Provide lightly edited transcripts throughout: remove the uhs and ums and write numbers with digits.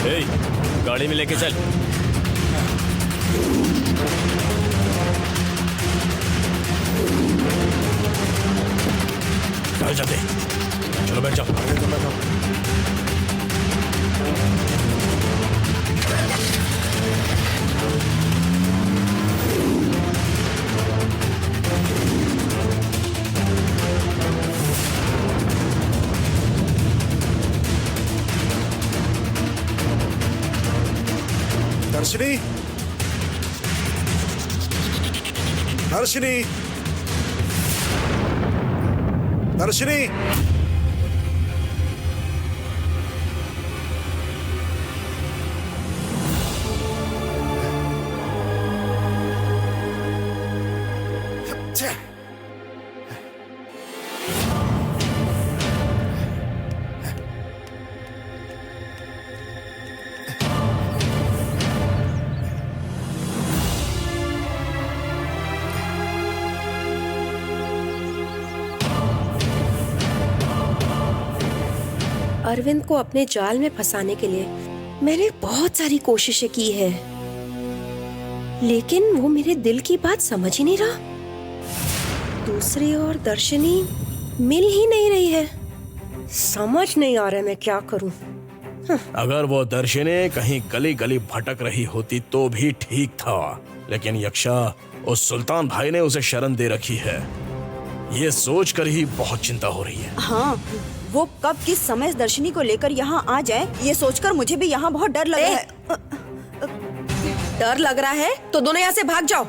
ए, गाड़ी में लेके चल। जल्दी चलो, बैठ जाओ। दर्शिनी, दर्शिनी, दर्शिनी। अरविंद को अपने जाल में फंसाने के लिए मैंने बहुत सारी कोशिशें की है, लेकिन वो मेरे दिल की बात समझ ही नहीं रहा। दूसरी ओर दर्शनी मिल ही नहीं रही है। समझ नहीं आ रहा मैं क्या करूं। अगर वो दर्शनी कहीं गली गली भटक रही होती तो भी ठीक था, लेकिन यक्षा उस सुल्तान भाई ने उसे शरण दे रखी है। ये सोचकर ही बहुत चिंता हो रही है। हाँ, वो कब किस समय दर्शनी को लेकर यहाँ आ जाए, ये सोचकर मुझे भी यहाँ बहुत डर लग रहा है। डर लग रहा है तो दोनों यहाँ से भाग जाओ।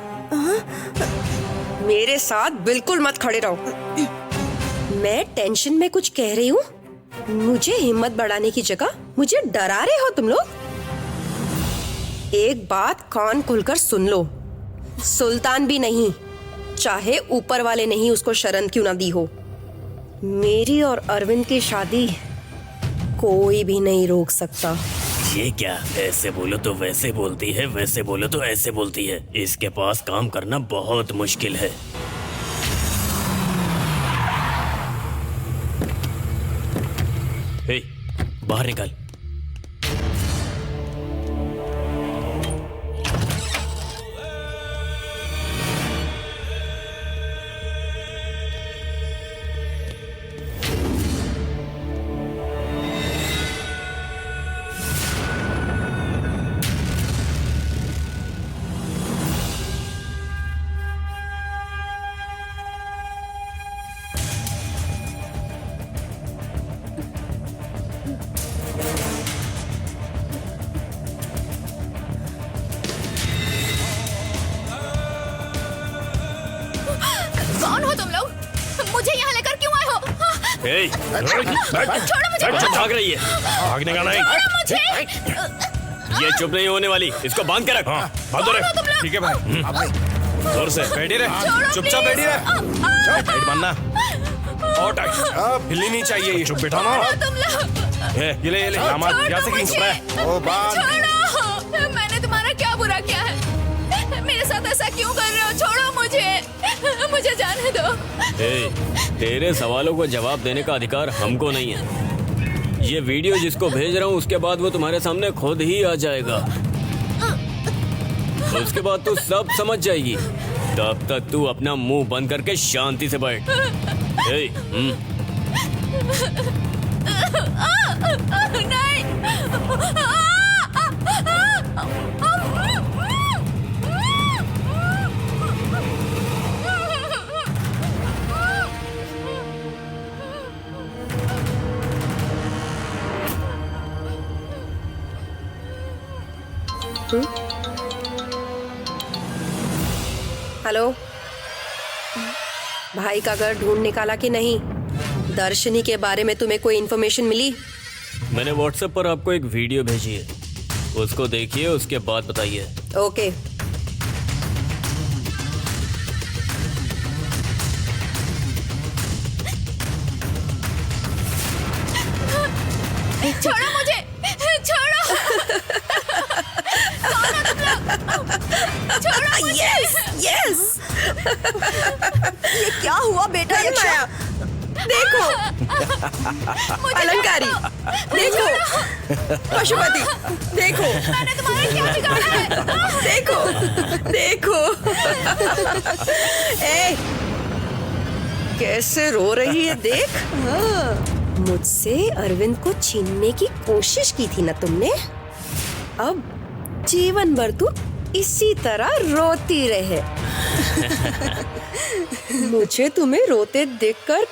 मेरे साथ बिल्कुल मत खड़े रहो। मैं टेंशन में कुछ कह रही हूँ, मुझे हिम्मत बढ़ाने की जगह मुझे डरा रहे हो तुम लोग। एक बात कान खुलकर सुन लो, सुल्तान भी नहीं, चाहे ऊपर वाले नहीं उसको शरण क्यों ना दी हो, मेरी और अरविंद की शादी कोई भी नहीं रोक सकता। ये क्या, ऐसे बोलो तो वैसे बोलती है, वैसे बोलो तो ऐसे बोलती है। इसके पास काम करना बहुत मुश्किल है। हे, बाहर निकल। कौन हो तुम लोग? मुझे यहाँ लेकर क्यों आए हो? छोड़ो मुझे। भाग रही है, भागने का नहीं। ये चुप नहीं होने वाली, इसको बांध के रख। बांधो रे। ठीक है भाई। जोर से बैठी रहे, चुपचाप बैठी रहे। टाइट बांधना और टाइट, हिलनी नहीं चाहिए। ये चुप बैठा ना। तुम लोग ये ले दामाद, यहाँ से खींच रहा है। ओ बांध। छोड़ो, मैंने तुम्हारा क्या बुरा किया है? मेरे साथ ऐसा क्यों कर रहे हो? छोड़ो मुझे जाने दो। तेरे सवालों को जवाब देने का अधिकार हमको नहीं है। ये वीडियो जिसको भेज रहा हूँ उसके बाद वो तुम्हारे सामने खुद ही आ जाएगा। उसके बाद तू सब समझ जाएगी। तब तक तू अपना मुंह बंद करके शांति से बैठ। हेलो, भाई का घर ढूंढ निकाला कि नहीं? दर्शनी के बारे में तुम्हें कोई इन्फॉर्मेशन मिली? मैंने व्हाट्सएप पर आपको एक वीडियो भेजी है, उसको देखिए, उसके बाद बताइए। ओके। छोड़ो मुझे, छोड़ो। कौन हो तुम लोग? छोड़ो मुझे। यस। ये क्या हुआ बेटा? माया, देख देखो अलंकारी, देखो पशुपति, देखो मैंने तुम्हारा क्या बिगाड़ा है? देखो देखो ए, कैसे रो रही है देख। मुझसे अरविंद को छीनने की कोशिश की थी ना तुमने, अब जीवन भर तू इसी तरह रोती रहे। मुझे तुम्हें रोते देखकर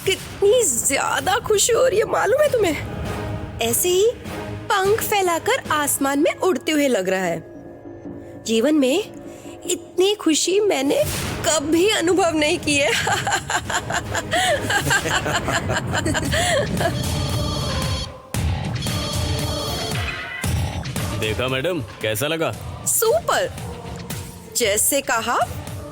कितनी ज्यादा खुशी हो रही है मालूम है तुम्हें? ऐसे ही पंख फैलाकर आसमान में उड़ते हुए लग रहा है। जीवन में इतनी खुशी मैंने कभी अनुभव नहीं की है। देखा मैडम, कैसा लगा? सुपर, जैसे कहा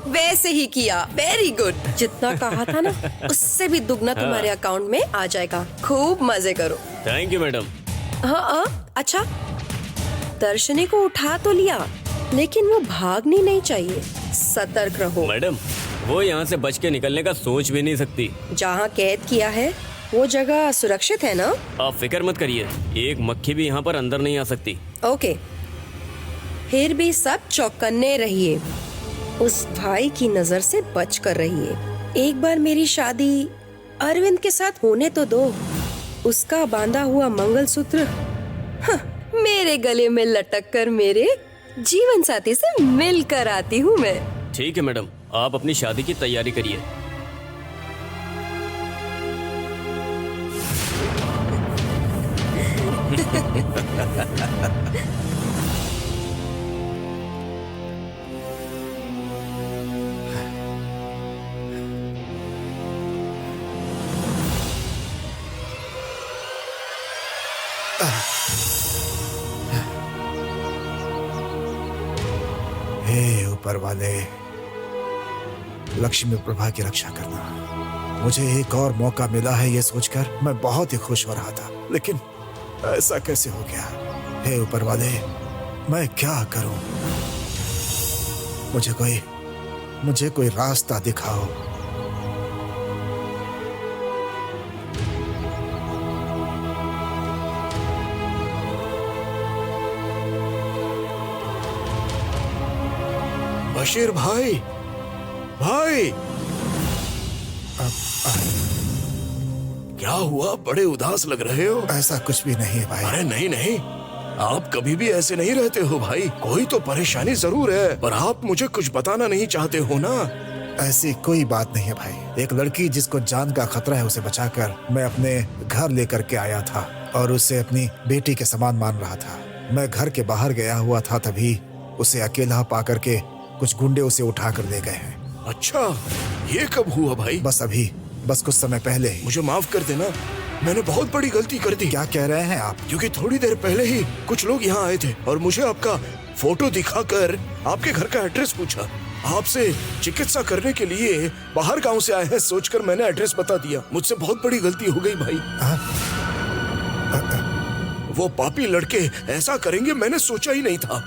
वैसे ही किया। Very good. जितना कहा था ना उससे भी दुगना तुम्हारे अकाउंट में आ जाएगा। खूब मजे करो। Thank you madam. हाँ अच्छा, दर्शनी को उठा तो लिया लेकिन वो भागनी नहीं चाहिए। सतर्क रहो। मैडम, वो यहाँ से बच के निकलने का सोच भी नहीं सकती। जहाँ कैद किया है वो जगह सुरक्षित है ना? आप फिक्र मत करिए, एक मक्खी भी यहाँ पर अंदर नहीं आ सकती। ओके, फिर भी सब चौकन्ने रहिए। उस भाई की नजर से बच कर रहिए। एक बार मेरी शादी अरविंद के साथ होने तो दो। उसका बांधा हुआ मंगलसूत्र मेरे गले में लटक कर मेरे जीवन साथी से मिलकर आती हूँ मैं। ठीक है मैडम, आप अपनी शादी की तैयारी करिए। हे ऊपर वाले, लक्ष्मी प्रभा की रक्षा करना। मुझे एक और मौका मिला है ये सोचकर मैं बहुत ही खुश हो रहा था, लेकिन ऐसा कैसे हो गया? हे ऊपर वाले, मैं क्या करूं? मुझे कोई रास्ता दिखाओ। बशीर भाई, भाई, क्या हुआ? बड़े उदास लग रहे हो। ऐसा कुछ भी नहीं है भाई। अरे नहीं नहीं, आप कभी भी ऐसे नहीं रहते हो भाई। कोई तो परेशानी जरूर है, पर आप मुझे कुछ बताना नहीं चाहते हो ना? ऐसी कोई बात नहीं है भाई। एक लड़की जिसको जान का खतरा है उसे बचाकर मैं अपने घर लेकर के आया था और उसे अपनी बेटी के समान मान रहा था। मैं घर के बाहर गया हुआ था, तभी उसे अकेला पा करके कुछ गुंडे उसे उठा कर ले गए हैं। अच्छा, ये कब हुआ भाई? बस कुछ समय पहले ही। मुझे माफ कर देना, मैंने बहुत बड़ी गलती कर दी। क्या कह रहे हैं आप? क्योंकि थोड़ी देर पहले ही कुछ लोग यहाँ आए थे और मुझे आपका फोटो दिखाकर आपके घर का एड्रेस पूछा। आपसे चिकित्सा करने के लिए बाहर गांव से आए हैं सोचकर मैंने एड्रेस बता दिया। मुझसे बहुत बड़ी गलती हो गई भाई। वो पापी लड़के ऐसा करेंगे मैंने सोचा ही नहीं था।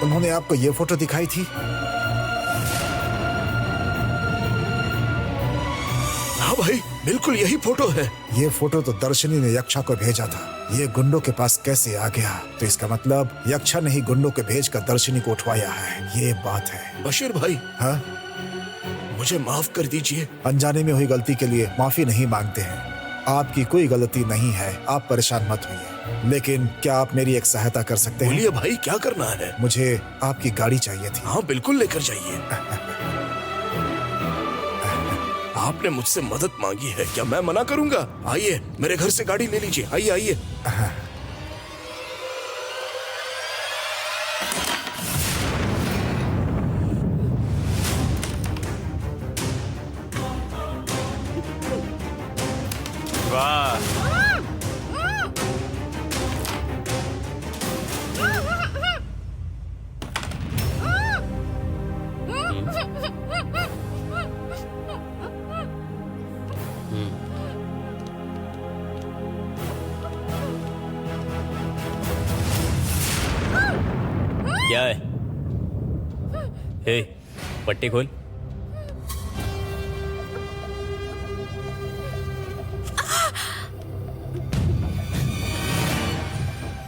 उन्होंने आपको ये फोटो दिखाई थी? हाँ भाई, बिल्कुल यही फोटो है। ये फोटो तो दर्शनी ने यक्षा को भेजा था। ये गुंडों के पास कैसे आ गया? तो इसका मतलब यक्षा ने ही गुंडों के भेजकर दर्शनी को उठवाया है। ये बात है। बशीर भाई, हाँ, मुझे माफ कर दीजिए। अनजाने में हुई गलती के लिए माफी नहीं मांगते हैं। आपकी कोई गलती नहीं है, आप परेशान मत होइए। लेकिन क्या आप मेरी एक सहायता कर सकते हैं? बोलिए भाई, क्या करना है? मुझे आपकी गाड़ी चाहिए थी। हाँ बिल्कुल, लेकर जाइए। आपने मुझसे मदद मांगी है, क्या मैं मना करूंगा? आइए, मेरे घर से गाड़ी ले लीजिए। आइए आइए। वाह, क्या है? हे, पट्टी खोल।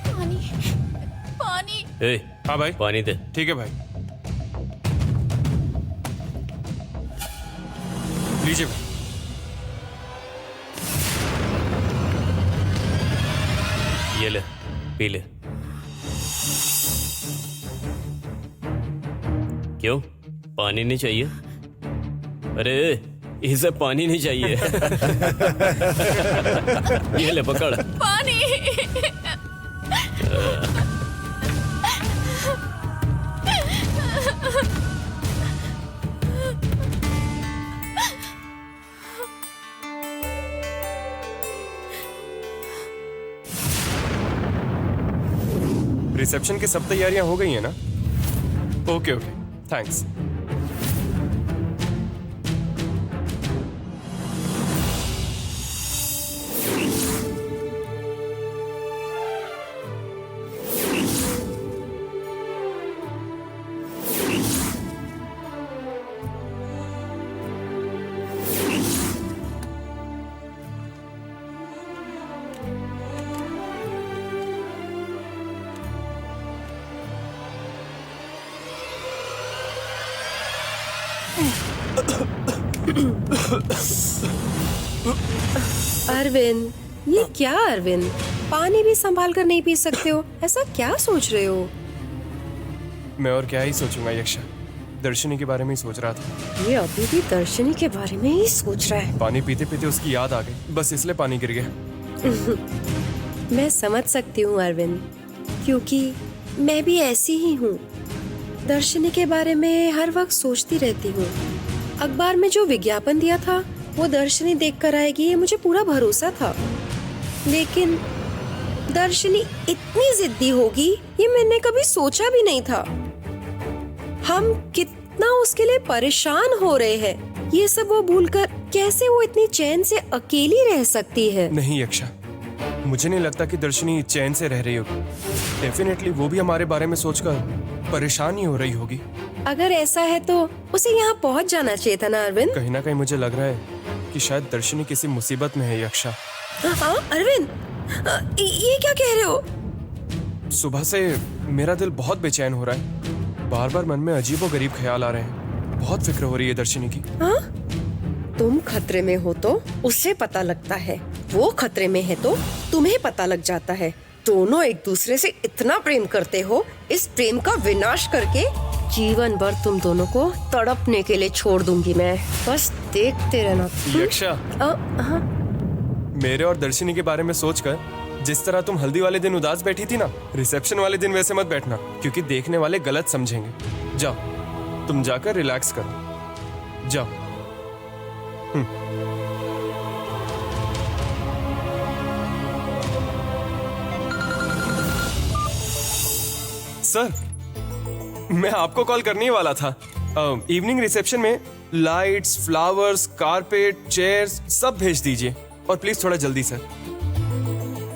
पानी पानी। हे, हाँ भाई, पानी दे। ठीक है भाई, लीजिए भाई। ये ले, पी ले। क्यों, पानी नहीं चाहिए? अरे इसे पानी नहीं चाहिए। ये ले पकड़। पानी। रिसेप्शन की सब तैयारियां हो गई हैं ना? Okay okay, thanks. अरविंद, ये क्या अरविंद, पानी भी संभाल कर नहीं पी सकते हो? ऐसा क्या सोच रहे हो? मैं और क्या ही सोचूंगा यक्षा, दर्शनी के बारे में ही सोच रहा था। ये अभी भी दर्शनी के बारे में ही सोच रहा है। पानी पीते पीते उसकी याद आ गई, बस इसलिए पानी गिर गया। मैं समझ सकती हूँ अरविंद, क्योंकि मैं भी ऐसी ही हूँ। दर्शनी के बारे में हर वक्त सोचती रहती हूँ। अखबार में जो विज्ञापन दिया था वो दर्शनी देख कर आएगी, ये मुझे पूरा भरोसा था। लेकिन दर्शनी इतनी जिद्दी होगी ये मैंने कभी सोचा भी नहीं था। हम कितना उसके लिए परेशान हो रहे हैं, ये सब वो भूलकर कैसे वो इतनी चैन से अकेली रह सकती है? नहीं यक्षा, मुझे नहीं लगता कि दर्शनी चैन से रह रही होगी। डेफिनेटली वो भी हमारे बारे में सोचकर परेशान ही हो रही होगी। अगर ऐसा है तो उसे यहाँ पहुँच जाना चाहिए था ना अरविंद। कहीं ना कहीं मुझे लग रहा है कि शायद दर्शनी किसी मुसीबत में है यक्षा। हाँ अरविंद, ये क्या कह रहे हो? सुबह से मेरा दिल बहुत बेचैन हो रहा है, बार बार मन में अजीबोगरीब ख्याल आ रहे हैं। बहुत फिक्र हो रही है दर्शनी की। हाँ? तुम खतरे में हो तो उसे पता लगता है, वो खतरे में है तो तुम्हें पता लग जाता है। दोनों एक दूसरे से इतना प्रेम करते हो, इस प्रेम का विनाश करके जीवन भर तुम दोनों को तड़पने के लिए छोड़ दूंगी मैं। बस देखते रहना। यक्षा, हाँ। मेरे और दर्शनी के बारे में सोचकर जिस तरह तुम हल्दी वाले दिन उदास बैठी थी ना, रिसेप्शन वाले दिन वैसे मत बैठना, क्योंकि देखने वाले गलत समझेंगे। जाओ, तुम जाकर रिलैक्स करो, जाओ। सर, मैं आपको कॉल करने ही वाला था। इवनिंग रिसेप्शन में लाइट्स, फ्लावर्स, कारपेट, चेयर्स सब भेज दीजिए, और प्लीज थोड़ा जल्दी सर।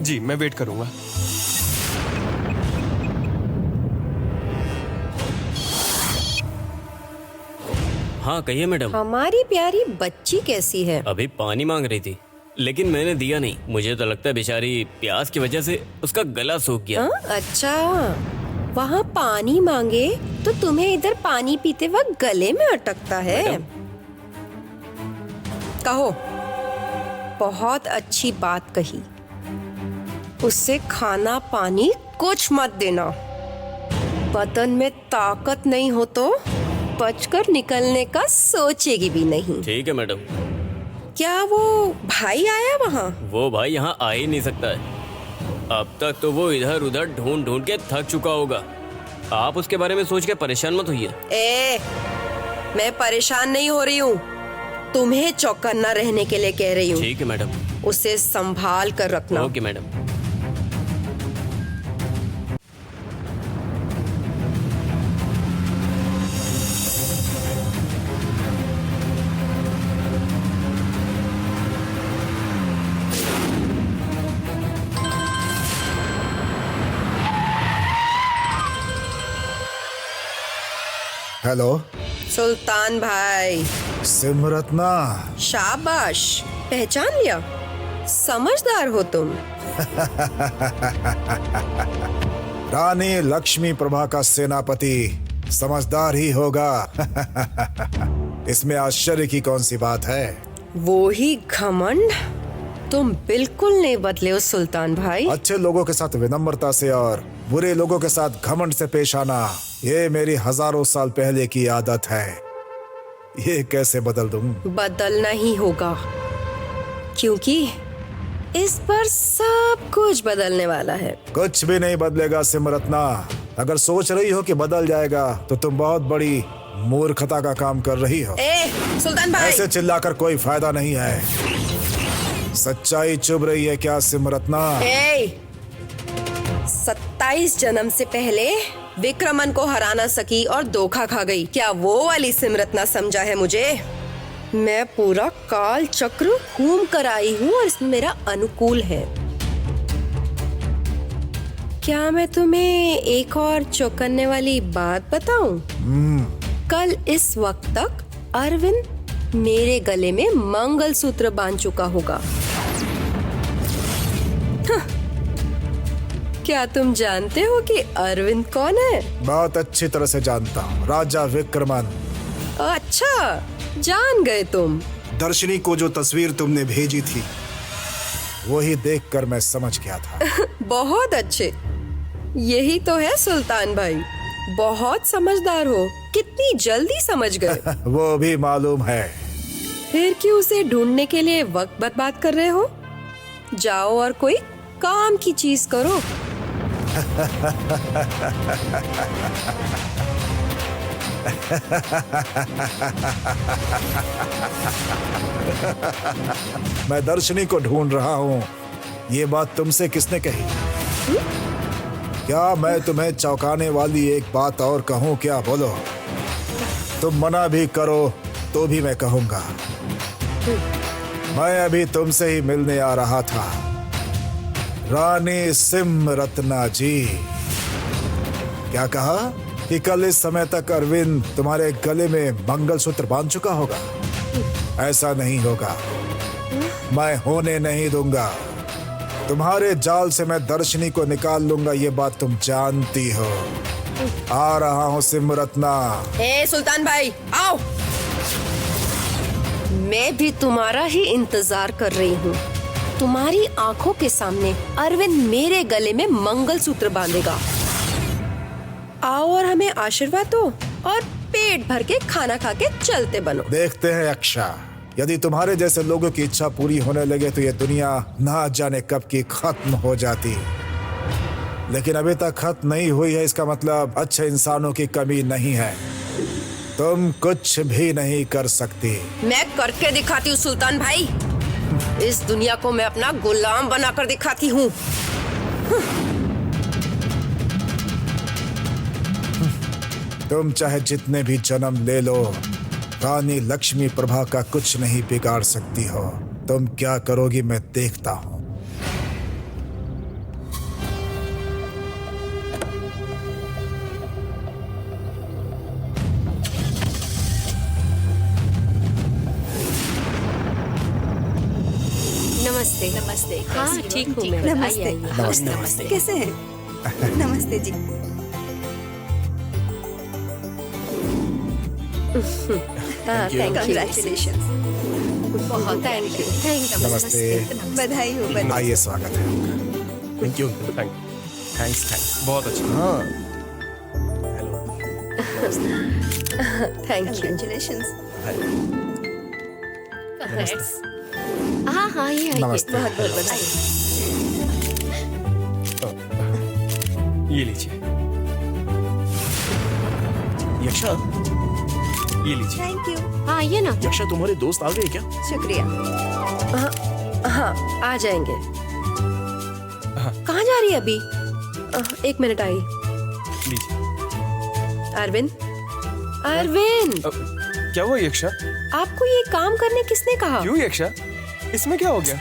जी, मैं वेट करूंगा। हाँ कहिए मैडम। हमारी प्यारी बच्ची कैसी है? अभी पानी मांग रही थी, लेकिन मैंने दिया नहीं। मुझे तो लगता है बेचारी प्यास की वजह से उसका गला सूख गया। अच्छा, वहाँ पानी मांगे तो तुम्हें इधर पानी पीते वक्त गले में अटकता है। मैडम। कहो, बहुत अच्छी बात कही। उससे खाना पानी कुछ मत देना। बदन में ताकत नहीं हो तो बचकर निकलने का सोचेगी भी नहीं। ठीक है मैडम। क्या वो भाई आया वहाँ? वो भाई यहाँ आ ही नहीं सकता है। अब तक तो वो इधर उधर ढूंढ ढूंढ के थक चुका होगा। आप उसके बारे में सोच के परेशान मत होइए। मैं परेशान नहीं हो रही हूँ, तुम्हें चौकन्ना रहने के लिए कह रही हूँ। ठीक है मैडम। उसे संभाल कर रखना। Okay madam. हेलो सुल्तान भाई। सिमरत्ना। शाबाश, पहचान लिया। समझदार हो तुम। रानी लक्ष्मी प्रभा का सेनापति समझदार ही होगा। इसमें आश्चर्य की कौन सी बात है? वो ही घमंड। तुम बिल्कुल नहीं बदले हो सुल्तान भाई। अच्छे लोगों के साथ विनम्रता से और बुरे लोगों के साथ घमंड से पेश आना, ये मेरी हजारों साल पहले की आदत है। ये कैसे बदल दूं? बदलना ही होगा, क्योंकि इस बार सब कुछ बदलने वाला है। कुछ भी नहीं बदलेगा सिमरत्ना। अगर सोच रही हो कि बदल जाएगा तो तुम बहुत बड़ी मूर्खता का काम कर रही हो। सुल्तान भाई, ऐसे चिल्लाकर कोई फायदा नहीं है। सच्चाई चुभ रही है क्या सिमरत्ना? 27 जन्म से पहले विक्रमन को हरा ना सकी और धोखा खा गई। क्या वो वाली सिमरत्ना समझा है मुझे? मैं पूरा काल चक्र घूम कर आई हूँ और इसमें मेरा अनुकूल है। क्या मैं तुम्हें एक और चौंकाने वाली बात बताऊं? कल इस वक्त तक अरविंद मेरे गले में मंगलसूत्र बांध चुका होगा। क्या तुम जानते हो कि अरविंद कौन है? बहुत अच्छी तरह से जानता हूँ, राजा विक्रमन। अच्छा, जान गए तुम। दर्शनी को जो तस्वीर तुमने भेजी थी वही देखकर मैं समझ गया था। बहुत अच्छे, यही तो है सुल्तान भाई। बहुत समझदार हो। कितनी जल्दी समझ गए। वो भी मालूम है। फिर क्यों उसे ढूंढने के लिए वक्त बर्बाद कर रहे हो? जाओ और कोई काम की चीज करो। मैं दर्शनी को ढूंढ रहा हूँ। ये बात तुमसे किसने कही? क्या मैं तुम्हें चौंकाने वाली एक बात और कहूँ क्या? बोलो। तुम मना भी करो तो भी मैं कहूँगा। मैं अभी तुमसे ही मिलने आ रहा था, रानी सिमरत्ना जी। क्या कहा कि कल इस समय तक अरविंद तुम्हारे गले में मंगलसूत्र बांध चुका होगा? ऐसा नहीं होगा, मैं होने नहीं दूंगा। तुम्हारे जाल से मैं दर्शनी को निकाल लूंगा, ये बात तुम जानती हो। आ रहा हूँ सिमरत्ना। सुल्तान भाई, आओ। मैं भी तुम्हारा ही इंतजार कर रही हूँ। तुम्हारी आंखों के सामने अरविंद मेरे गले में मंगलसूत्र बांधेगा। आओ और हमें आशीर्वाद दो और पेट भर के खाना खा के चलते बनो। देखते हैं अक्षा, यदि तुम्हारे जैसे लोगों की इच्छा पूरी होने लगे तो ये दुनिया ना जाने कब की खत्म हो जाती। लेकिन अभी तक खत्म नहीं हुई है, इसका मतलब अच्छे इंसानों की कमी नहीं है। तुम कुछ भी नहीं कर सकती। मैं करके दिखाती हूँ सुल्तान भाई। इस दुनिया को मैं अपना गुलाम बनाकर दिखाती हूँ। तुम चाहे जितने भी जन्म ले लो, रानी लक्ष्मी प्रभा का कुछ नहीं बिगाड़ सकती हो। तुम क्या करोगी मैं देखता हूँ। नमस्ते। नमस्ते। हाँ, ठीक हूँ मैं। नमस्ते। आइए, आइए। नमस्ते। नमस्ते। कैसे हैं? नमस्ते जी। हाँ, थैंक यू। Congratulations। बहुत थैंक यू। Thank you. नमस्ते। बधाई हो, बधाई। आइए, स्वागत है आपका। Thank you. थैंक्स बहुत अच्छा। हाँ, थैंक यू। Congratulations। हाँ हाँ, ये नमस्ते। बहुत बहुत बधाई। ये लीजिए, यक्षा, ये लीजिए। Thank you. हाँ, ये ना। यक्षा तुम्हारे दोस्त आ गए क्या? शुक्रिया। हाँ, आ जाएंगे। कहाँ जा रही है अभी? 1 मिनट, आई। लीजिए। अरविंद, अरविंद, क्या हुआ यक्षा? आपको ये काम करने किसने कहा? क्यों यक्षा? इसमें क्या हो गया?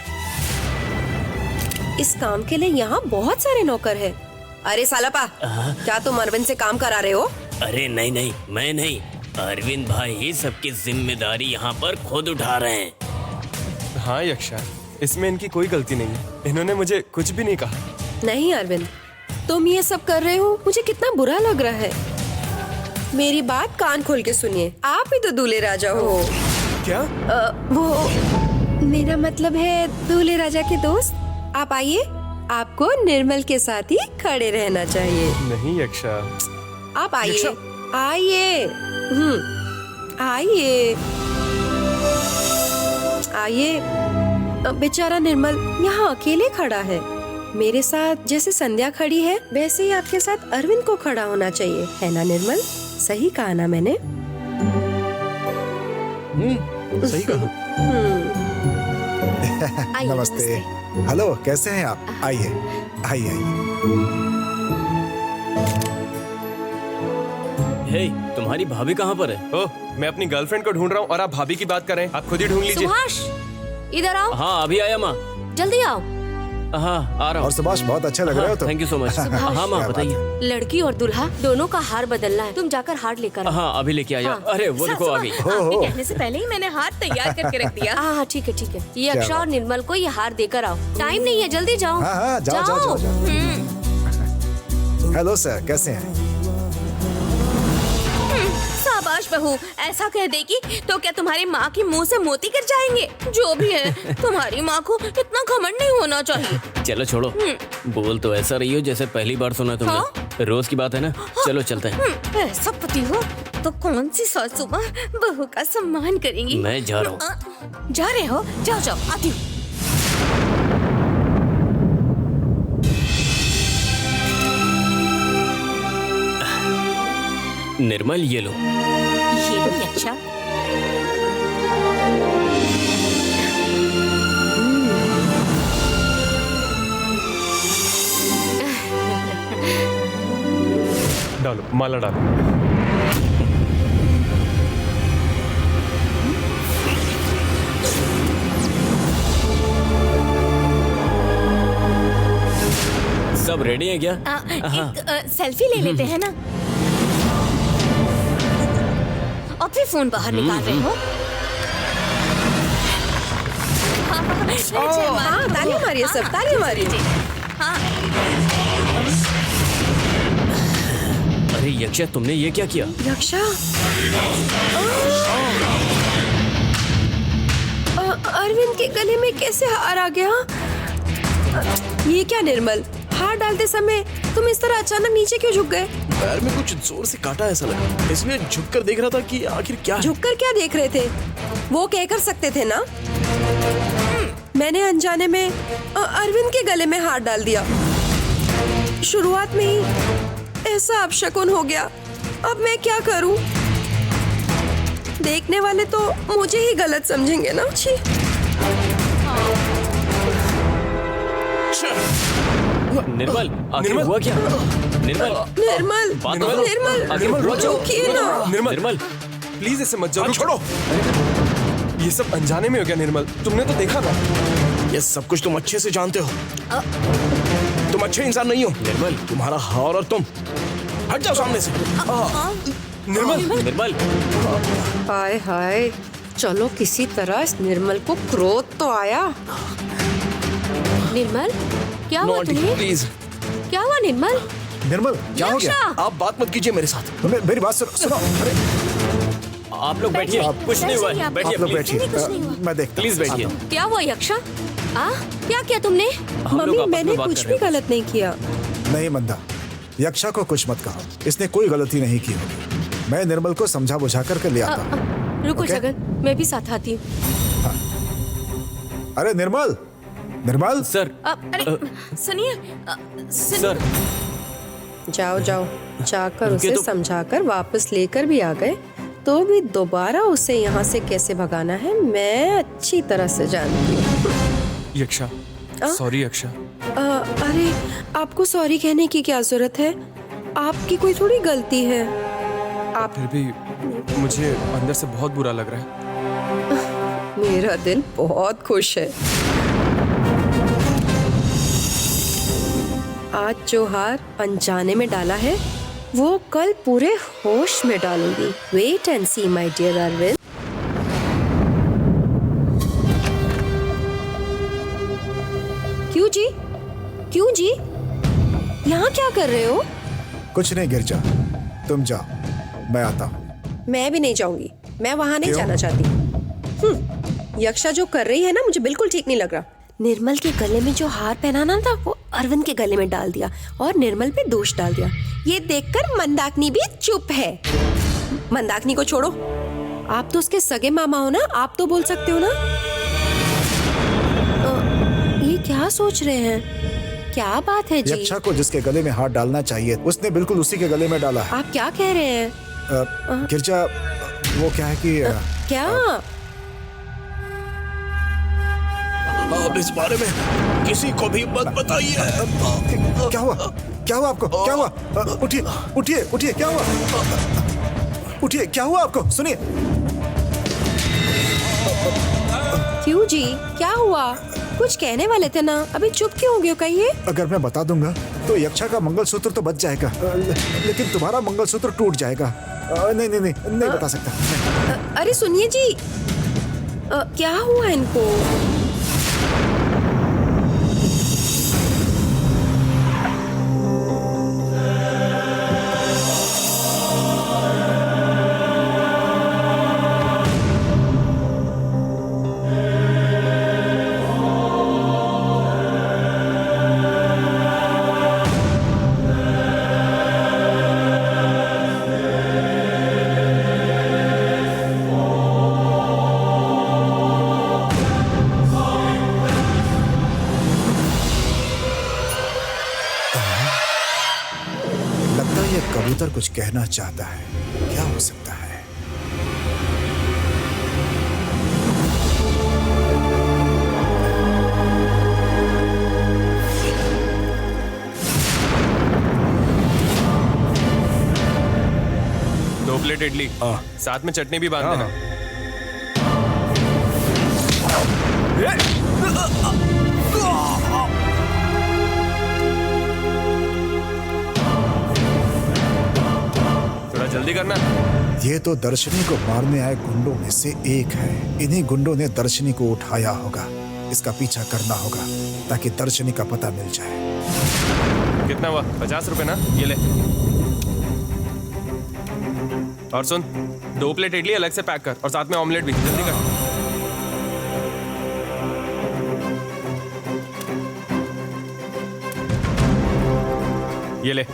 इस काम के लिए यहाँ बहुत सारे नौकर हैं। अरे सालापा, क्या तुम अरविंद से काम करा रहे हो? अरे नहीं नहीं, मैं नहीं, अरविंद भाई ही सबकी जिम्मेदारी यहाँ पर खुद उठा रहे हैं। हाँ यक्षा, इसमें इनकी कोई गलती नहीं है। इन्होंने मुझे कुछ भी नहीं कहा। नहीं अरविंद, तुम ये सब कर रहे हो, मुझे कितना बुरा लग रहा है। मेरी बात कान खोल के सुनिए, आप ही तो दूल्हे राजा हो। क्या? वो मेरा मतलब है दूल्हे राजा के दोस्त। आप आइए, आपको निर्मल के साथ ही खड़े रहना चाहिए। नहीं यक्षा। आप आइए, यक्षा। आइए, आइए, आइए। बेचारा निर्मल यहाँ अकेले खड़ा है। मेरे साथ जैसे संध्या खड़ी है, वैसे ही आपके साथ अरविंद को खड़ा होना चाहिए, है ना निर्मल? सही कहा ना मैंने? सही कहा। आइए, नमस्ते। हेलो, कैसे हैं आप? आइए आइए आइए। हे, तुम्हारी भाभी कहाँ पर है? ओह, मैं अपनी गर्लफ्रेंड को ढूंढ रहा हूँ और आप भाभी की बात कर रहे हैं। आप खुद ही ढूंढ लीजिए। सुभाष, इधर आओ, हाँ अभी आया माँ। जल्दी आओ। हाँ आ रहा और हूँ। सुभाष, बहुत अच्छे लग रहे हो तुम। Thank you so much. हाँ माँ क्या बात बताइए। लड़की और दूल्हा दोनों का हार बदलना है, तुम जाकर हार लेकर आओ। हाँ अभी लेके आया। हाँ। अरे वो देखो आ गई। आपके कहने से पहले ही मैंने हार तैयार करके रख दिया। हाँ ठीक है ठीक है। ये क्या अक्षा और बात। निर्मल को ये हार देकर आओ। टाइम नहीं है, जल्दी जाओ। हाँ हाँ, जाओ जाओ जाओ, जाओ। हेलो सर, कैसे हैं? शाबाश बहू, ऐसा कह देगी तो क्या तुम्हारी माँ की मुंह से मोती गिर जाएंगे? जो भी है, तुम्हारी माँ को इतना घमंड नहीं होना चाहिए। चलो छोड़ो, बोल तो ऐसा रही हो जैसे पहली बार सुना तुमने। हाँ? रोज की बात है ना। चलो चलते हैं। ऐसा पति हो तो कौन सी सासू माँ बहू का सम्मान करेंगी? मैं जा रहा हूँ। जा रहे हो? जाओ जाओ, आती हूँ। निर्मल ये लो। ये लो यक्षा। डालो, माला डालो। सब रेडी है क्या? एक सेल्फी ले लेते हैं ना। अब भी फोन बाहर निकाल रहे हो? हाँ, ताली मारिए सब, ताली मारिए। अरे यक्षा, तुमने ये क्या किया? यक्षा, अरविंद के गले में कैसे हार आ गया? ये क्या निर्मल, हार डालते समय तुम इस तरह अचानक नीचे क्यों झुक गए? पैर में कुछ जोर से काटा ऐसा लगा, इसलिए झुककर देख रहा था कि आखिर क्या है। झुककर क्या देख रहे थे? वो कह कर सकते थे ना। मैंने अनजाने में अरविंद के गले में हाथ डाल दिया। शुरुआत में ही ऐसा अपशकुन हो गया। अब मैं क्या करूं? देखने वाले तो मुझे ही गलत समझेंगे ना। छी। निर्मल, आखिर हुआ क्या? निर्मल, निर्मल, बात तो करो। निर्मल, आखिर हुआ क्या? रुकिए ना। निर्मल, प्लीज ऐसे मत जाओ। छोड़ो। ये सब अनजाने में हो गया निर्मल, तुमने तो देखा ना। ये सब कुछ तुम अच्छे से जानते हो। तुम अच्छे इंसान नहीं हो निर्मल। तुम्हारा हार और तुम, हट जाओ सामने से। निर्मल, निर्मल, हाय हाय, चलो किसी तरह इस निर्मल को क्रोध तो आया। निर्मल, क्या हुआ नॉटी, तुम्हें? प्लीज। क्या हुआ निर्मल? निर्मल, क्या हो गया? यक्षा! आप बात मत कीजिए मेरे साथ। मेरी बात सुनो। अरे, आप लोग बैठिए। कुछ नहीं हुआ है। बैठिए आप लोग प्लीज। बैठिए। कुछ नहीं हुआ। मैं देखता प्लीज हूँ। बैठिए। आता हूँ। क्या हुआ यक्षा? क्या किया तुमने? हम लोग मम्मी, आपस में मैंने बात कुछ कर भी रहे हैं। गलत नहीं किया। नहीं मंदा, यक्षा को कुछ मत कहो। इसने कोई गलती नहीं की होगी। मैं निर्मल को समझा बुझा करके ले आता हूँ। रुको ओके? जगन, मैं भी साथ आती हूँ। अरे निर्मल, निर्मल, सर, अरे सुनिए, सर, जाओ जाओ, जाकर रुकिए उसे तो। समझाकर वापस लेकर भी आ गए, तो भी दोबारा उसे यहाँ से कैसे भगाना है मैं अच्छी तरह से जानती हूँ। यक्षा, सॉरी यक्षा। अरे, आपको सॉरी कहने की क्या जरूरत है? आपकी कोई थोड़ी गलती है। आप, फिर भी मुझे अंदर से बहुत बुरा लग रहा है। मेरा दिल बहुत खुश है। आज जो हार अनजाने में डाला है वो कल पूरे होश में डालूंगी। Wait and see my dear Arvind. क्यों जी यहाँ क्या कर रहे हो? कुछ नहीं गिरजा, तुम जाओ, मैं आता हूँ। मैं भी नहीं जाऊंगी, मैं वहां नहीं क्यों? जाना चाहती। यक्षा जो कर रही है ना, मुझे बिल्कुल ठीक नहीं लग रहा। निर्मल के गले में जो हार पहनाना था वो अरविंद के गले में डाल दिया और निर्मल पे दोष डाल दिया। ये देखकर मंदाकिनी भी चुप है। मंदाकिनी को छोड़ो, आप तो उसके सगे मामा हो ना, आप तो बोल सकते हो ना। ये क्या सोच रहे हैं? क्या बात है जी? यक्षा को जिसके गले में हाथ डालना चाहिए उसने बिल्कुल उसी के गले में डाला है। आप क्या कह रहे हैं? गिरजा, वो क्या है कि क्या? आप इस बारे में किसी को भी मत बताइए। क्या हुआ? क्या हुआ आपको? क्या हुआ? उठिए उठिए उठिए, क्या हुआ? उठिए, क्या हुआ आपको? सुनिए। क्यों जी, क्या हुआ? कुछ कहने वाले थे ना, अभी चुप क्यों हो गए हो? कहिए। अगर मैं बता दूंगा तो यक्षा का मंगलसूत्र तो बच जाएगा, लेकिन तुम्हारा मंगलसूत्र टूट जाएगा। नहीं बता सकता। अरे सुनिए जी, क्या हुआ इनको? लगता है ये कबूतर कुछ कहना चाहता है। क्या हो सकता है? दो प्लेट इडली, साथ में चटनी भी बांध देना। थोड़ा जल्दी करना। ये तो दर्शनी को मारने आए गुंडों में से एक है। इन्हीं गुंडों ने दर्शनी को उठाया होगा। इसका पीछा करना होगा ताकि दर्शनी का पता मिल जाए। कितना हुआ? 50 रुपए ना? ये ले। और सुन, 2 प्लेट इडली अलग से पैक कर और साथ में ऑमलेट भी। जल्दी कर। ये ले।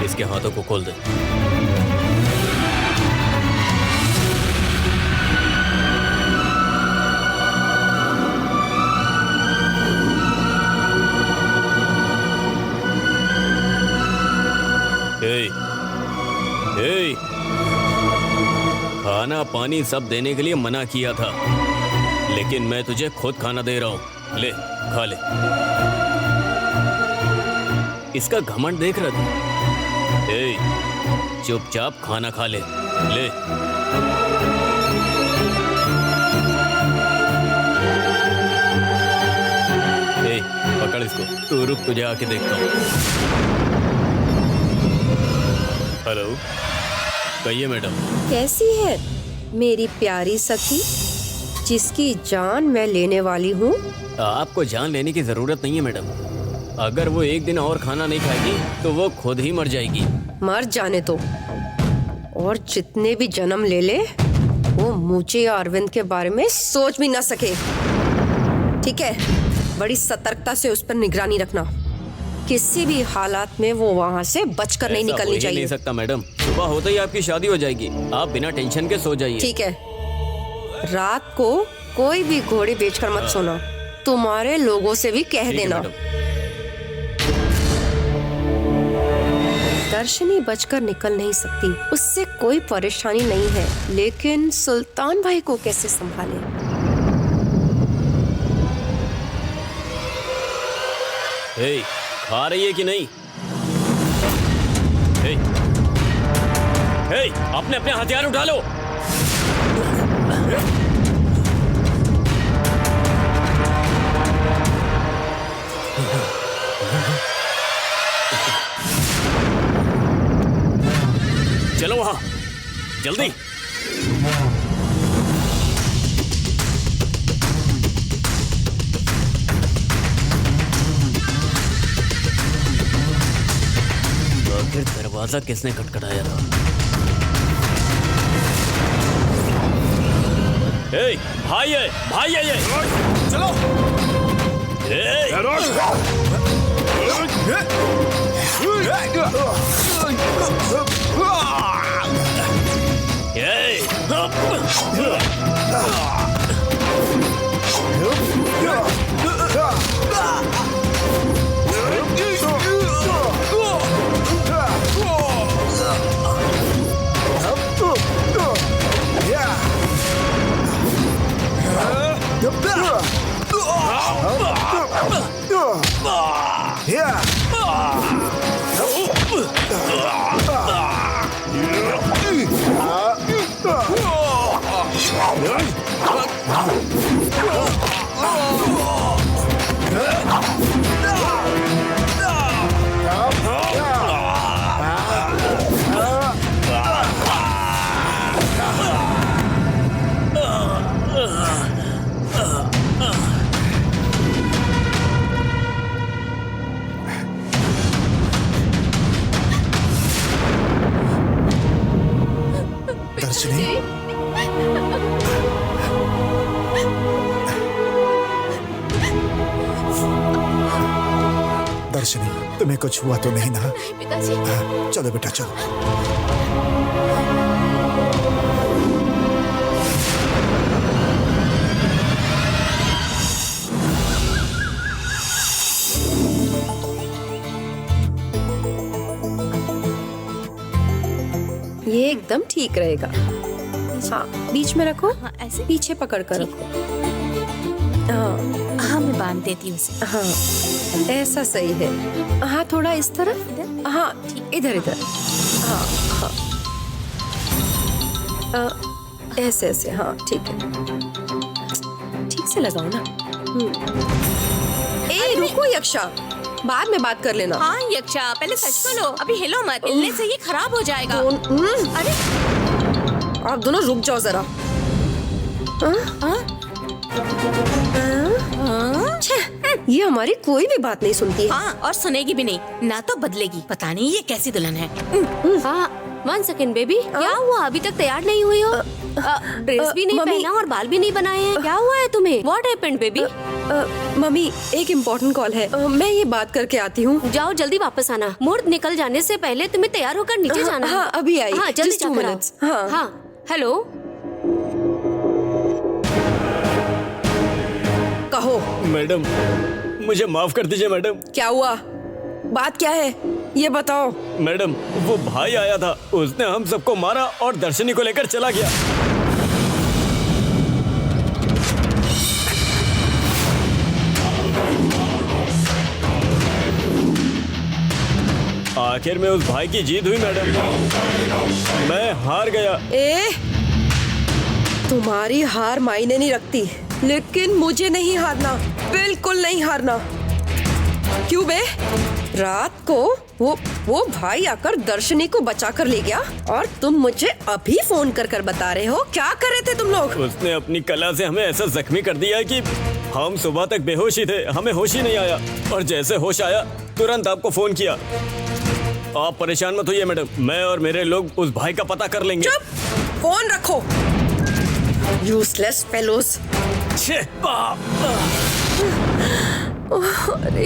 इसके हाथों को खोल दे। खाना पानी सब देने के लिए मना किया था, लेकिन मैं तुझे खुद खाना दे रहा हूं। ले, खा ले। इसका घमंड देख रहा था। चुपचाप खाना खा ले। ले। पकड़ इसको। तू रुक, तुझे आके देखता हूँ। हेलो, कहिए मैडम। कैसी है मेरी प्यारी सखी, जिसकी जान मैं लेने वाली हूँ? आपको जान लेने की जरूरत नहीं है मैडम। अगर वो एक दिन और खाना नहीं खाएगी तो वो खुद ही मर जाएगी। मर जाने दो, और जितने भी जन्म ले ले वो मुझे या अरविंद के बारे में सोच भी ना सके। ठीक है, बड़ी सतर्कता से उस पर निगरानी रखना। किसी भी हालात में वो वहाँ से बचकर नहीं ऐसा निकलनी हो ही चाहिए। नहीं सकता मैडम, सुबह होते ही आपकी शादी हो जाएगी। आप बिना टेंशन के सो जाइए। ठीक है, रात को कोई भी घोड़े बेचकर मत सोना। तुम्हारे लोगों से भी कह ठीक है देना। मैडम। दर्शनी बचकर निकल नहीं सकती, उससे कोई परेशानी नहीं है, लेकिन सुल्तान भाई को कैसे संभाले? हे, खा रही है कि नहीं? हे, हे, अपने अपने हथियार उठा लो। चलो वहां, जल्दी। आखिर दरवाजा किसने खटखटाया था? ए, भाई है ये। चलो। दर्शनी, दर्शनी, तुम्हें कुछ हुआ तो नहीं ना? पिताजी। चलो बेटा, चलो। ये एकदम ठीक रहेगा। हाँ, बीच में रखो। हाँ, ऐसे? पीछे पकड़ कर रखो। हाँ हाँ, मैं बांध देती हूँ उसे। हाँ, ऐसा सही है। हाँ, थोड़ा इस तरफ। इधर? हाँ, इधर इधर। हाँ हाँ, ऐसे ऐसे। हाँ, ठीक है, ठीक से लगाओ ना। ए, रुको यक्षा, बाद में बात कर लेना। हाँ यक्षा, पहले सच को लो। अभी हिलो मत, हिलने से ये खराब हो जाएगा। अरे आप दोनों रुक जाओ जरा। ये हमारी कोई भी बात नहीं सुनती है। हाँ, और सुनेगी भी नहीं ना, तो बदलेगी। पता नहीं ये कैसी दुल्हन है। हाँ, 1 सेकेंड बेबी, क्या हुआ? अभी तक तैयार नहीं हुई हो? ड्रेस भी नहीं मम्मी- पहना और बाल भी नहीं बनाए हैं। क्या हुआ है तुम्हें? What happened baby? मम्मी, एक इम्पोर्टेंट कॉल है। मैं ये बात करके आती हूँ। जाओ जल्दी वापस आना। मुहूर्त निकल जाने से पहले तुम्हें तैयार होकर नीचे जाना है। हाँ, अभी आई। हाँ, जल्दी Just 2 जाकर आओ। minutes। हाँ। हाँ, हेलो। कहो, मैडम, मुझे माफ कर दीजिए मैडम। क्या हुआ? बात क्या है, ये बताओ। मैडम, वो भाई आया था, उसने हम सबको मारा और दर्शनी को लेकर चला गया। आखिर में उस भाई की जीत हुई मैडम। मैं हार गया। तुम्हारी हार मायने नहीं रखती, लेकिन मुझे नहीं हारना, बिल्कुल नहीं हारना। क्यों बे? रात को वो भाई आकर दर्शनी को बचा कर ले गया और तुम मुझे अभी फोन कर कर बता रहे हो क्या कर रहे थे तुम लोग? उसने अपनी कला से हमें ऐसा जख्मी कर दिया है कि हम सुबह तक बेहोश ही थे, हमें होश ही नहीं आया और जैसे होश आया तुरंत आपको फोन किया। आप परेशान मत होइए मैडम, मैं और मेरे लोग उस भाई का पता कर लेंगे। चुप, फोन रखो। Useless fellows. अरे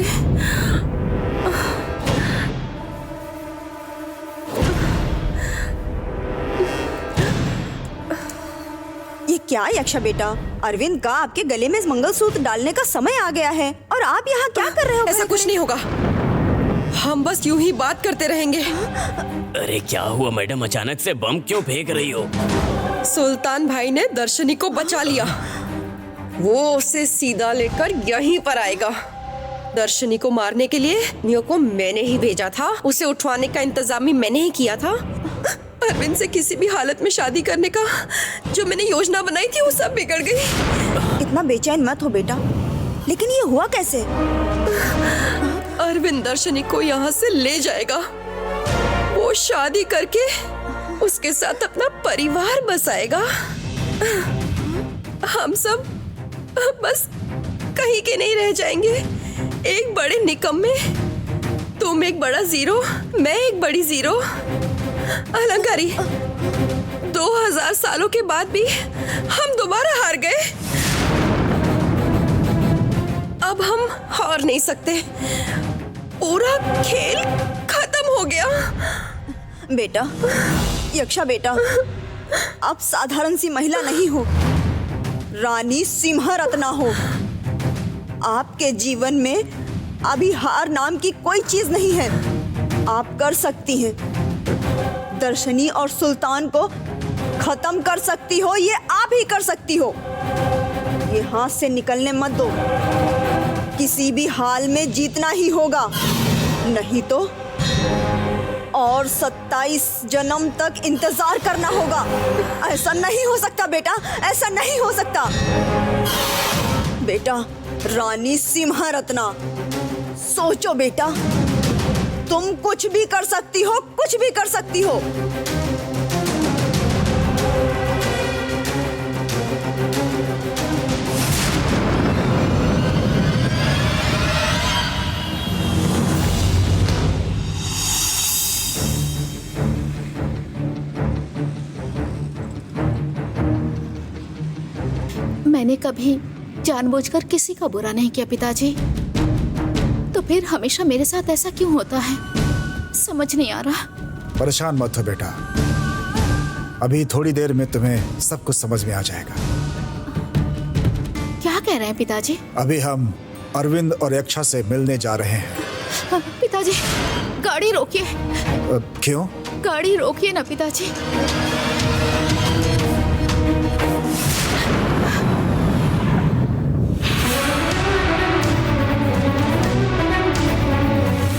ये क्या यक्षा बेटा, अरविंद का आपके गले में मंगलसूत्र डालने का समय आ गया है और आप यहाँ क्या कर रहे हो? ऐसा कुछ नहीं होगा, हम बस यूं ही बात करते रहेंगे। अरे क्या हुआ मैडम, अचानक से बम क्यों फेंक रही हो? सुल्तान भाई ने दर्शनी को बचा लिया, वो उसे सीधा लेकर यहीं पर आएगा। दर्शनी को मारने के लिए नियो को मैंने ही भेजा था, उसे उठवाने का इंतजाम भी मैंने ही किया था। अरविंद से किसी भी हालत में शादी करने का जो मैंने योजना बनाई थी वो सब बिगड़ गई। इतना बेचैन मत हो बेटा, लेकिन ये हुआ कैसे? अरविंद दर्शनी को यहाँ से ले जाएगा, वो शादी करके उसके साथ अपना परिवार बसाएगा। हम सब बस कहीं के नहीं रह जाएंगे, एक बड़े निकम्मे, तुम एक बड़ा जीरो, मैं एक बड़ी जीरो। अलंकारी, 2000 सालों के बाद भी हम दोबारा हार गए। अब हम हार नहीं सकते, पूरा खेल खत्म हो गया। बेटा, यक्षा बेटा, आप साधारण सी महिला नहीं हो, रानी सिंहरत्ना हो। आपके जीवन में अभी हार नाम की कोई चीज नहीं है। आप कर सकती हैं, दर्शनी और सुल्तान को खत्म कर सकती हो, ये आप ही कर सकती हो। ये हाथ से निकलने मत दो, किसी भी हाल में जीतना ही होगा, नहीं तो और 27 जन्म तक इंतजार करना होगा। ऐसा नहीं हो सकता बेटा, ऐसा नहीं हो सकता। बेटा, रानी सिंहरत्ना, सोचो बेटा, तुम कुछ भी कर सकती हो, कुछ भी कर सकती हो। मैंने कभी जानबूझकर किसी का बुरा नहीं किया पिताजी, तो फिर हमेशा मेरे साथ ऐसा क्यों होता है, समझ नहीं आ रहा। परेशान मत हो बेटा, अभी थोड़ी देर में तुम्हें सब कुछ समझ में आ जाएगा। क्या कह रहे हैं पिताजी? अभी हम अरविंद और यक्षा से मिलने जा रहे हैं। पिताजी, गाड़ी रोकिए। क्यों? गाड़ी रोकिए ना पिताजी।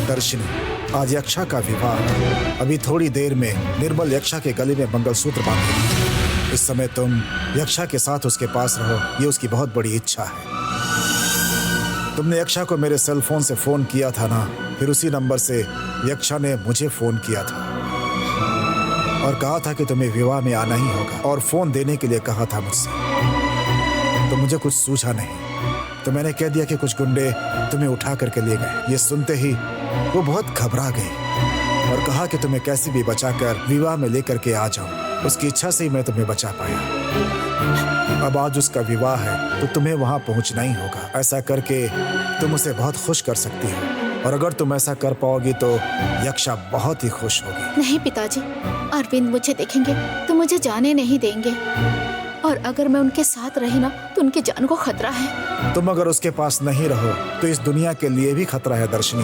दर्शनी, आज यक्षा का विवाह, अभी थोड़ी देर में निर्मल यक्षा के गले में मंगलसूत्र बांधेगी। इस समय तुम यक्षा के साथ उसके पास रहो, ये उसकी बहुत बड़ी इच्छा है। तुमने यक्षा को मेरे सेल फोन से फोन किया था ना, फिर उसी नंबर से यक्षा ने मुझे फोन किया था और कहा था कि तुम्हें विवाह में आना ही होगा, और फोन देने के लिए कहा था मुझसे। तो मुझे कुछ सूझा नहीं, तो मैंने कह दिया कि कुछ गुंडे तुम्हें उठा करके ले गए। ये सुनते ही वो बहुत घबरा गई और कहा कि तुम्हें कैसे भी बचाकर विवाह में लेकर के आ जाऊं। उसकी इच्छा से ही मैं तुम्हें बचा पाया। अब आज उसका विवाह है तो तुम्हें वहां पहुंचना ही होगा। ऐसा करके तुम उसे बहुत खुश कर सकती हो, और अगर तुम ऐसा कर पाओगी तो यक्षा बहुत ही खुश होगी। नहीं पिताजी, अरविंद मुझे देखेंगे तो मुझे जाने नहीं देंगे, और अगर मैं उनके साथ रही ना तो उनकी जान को खतरा है। तुम अगर उसके पास नहीं रहो तो इस दुनिया के लिए भी खतरा है दर्शनी।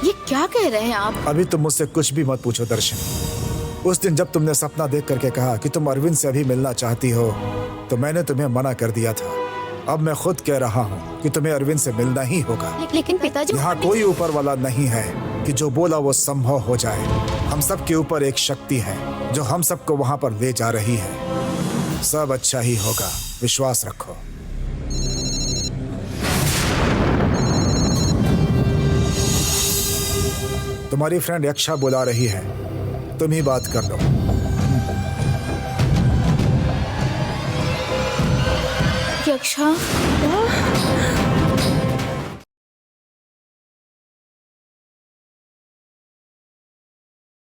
ये क्या कह रहे हैं आप? अभी तुम मुझसे कुछ भी मत पूछो दर्शनी। उस दिन जब तुमने सपना देख करके कहा कि तुम अरविंद से अभी मिलना चाहती हो, तो मैंने तुम्हें मना कर दिया था। अब मैं खुद कह रहा हूँ कि तुम्हें अरविंद से मिलना ही होगा। लेकिन पिताजी, यहाँ कोई ऊपर वाला नहीं है कि जो बोला वो संभव हो जाए। हम सब के ऊपर एक शक्ति है जो हम सबको वहाँ पर ले जा रही है। सब अच्छा ही होगा, विश्वास रखो। तुम्हारी फ्रेंड यक्षा बुला रही है, तुम ही बात कर लो। यक्षा